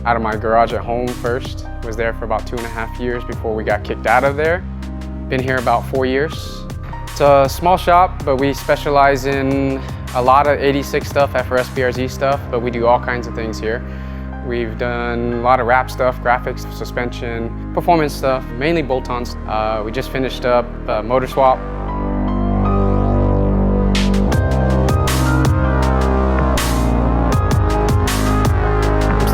out of my garage at home first. Was there for about 2.5 years before we got kicked out of there. Been here about 4 years. It's a small shop, but we specialize in a lot of 86 stuff, FRS, BRZ stuff, but we do all kinds of things here. We've done a lot of wrap stuff, graphics, suspension, performance stuff, mainly bolt-ons. We just finished up motor swap.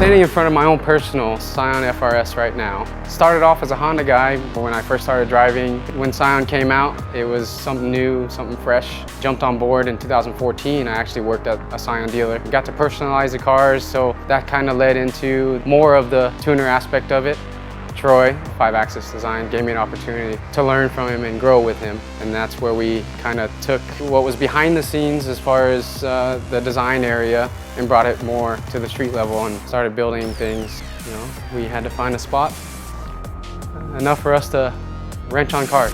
Standing in front of my own personal Scion FRS right now. Started off as a Honda guy when I first started driving. When Scion came out, it was something new, something fresh. Jumped on board in 2014. I actually worked at a Scion dealer. Got to personalize the cars, so that kind of led into more of the tuner aspect of it. Troy, 5-axis design, gave me an opportunity to learn from him and grow with him. And that's where we kind of took what was behind the scenes as far as the design area and brought it more to the street level and started building things. You know, we had to find a spot enough for us to wrench on cars.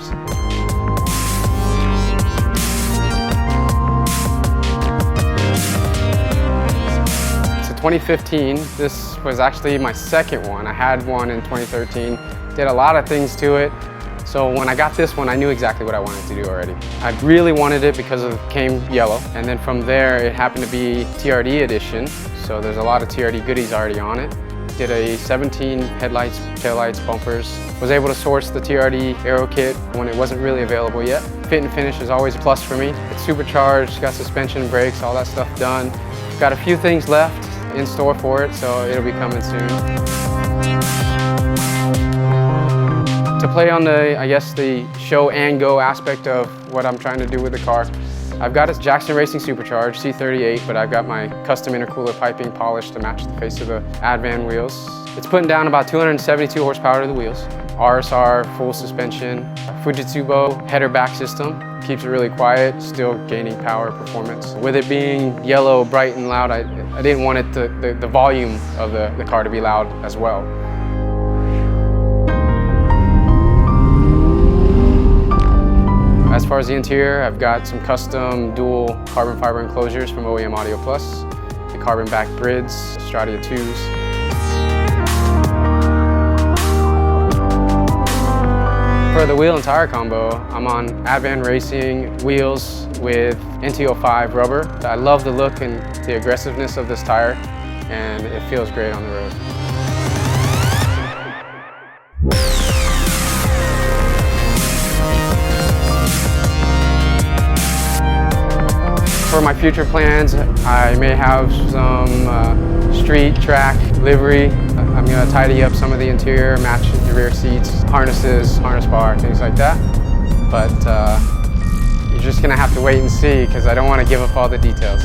So 2015, this was actually my second one. I had one in 2013, did a lot of things to it. So when I got this one, I knew exactly what I wanted to do already. I really wanted it because it came yellow. And then from there, it happened to be TRD edition. So there's a lot of TRD goodies already on it. Did a 17 headlights, taillights, bumpers. Was able to source the TRD aero kit when it wasn't really available yet. Fit and finish is always a plus for me. It's supercharged, got suspension, brakes, all that stuff done. Got a few things left in store for it, so it'll be coming soon. To play on the, I guess, the show and go aspect of what I'm trying to do with the car, I've got a Jackson Racing Supercharged C38, but I've got my custom intercooler piping polished to match the face of the Advan wheels. It's putting down about 272 horsepower to the wheels. RSR, full suspension, Fujitsubo header back system. Keeps it really quiet, still gaining power performance. With it being yellow, bright and loud, I didn't want it the volume of the car to be loud as well. As far as the interior, I've got some custom dual carbon fiber enclosures from OEM Audio Plus, the carbon back grids, Stratia 2s. For the wheel and tire combo, I'm on Advan Racing wheels with NT05 rubber. I love the look and the aggressiveness of this tire, and it feels great on the road. For my future plans, I may have some street track livery. I'm going to tidy up some of the interior, match the rear seats, harnesses, harness bar, things like that. But you're just going to have to wait and see because I don't want to give up all the details.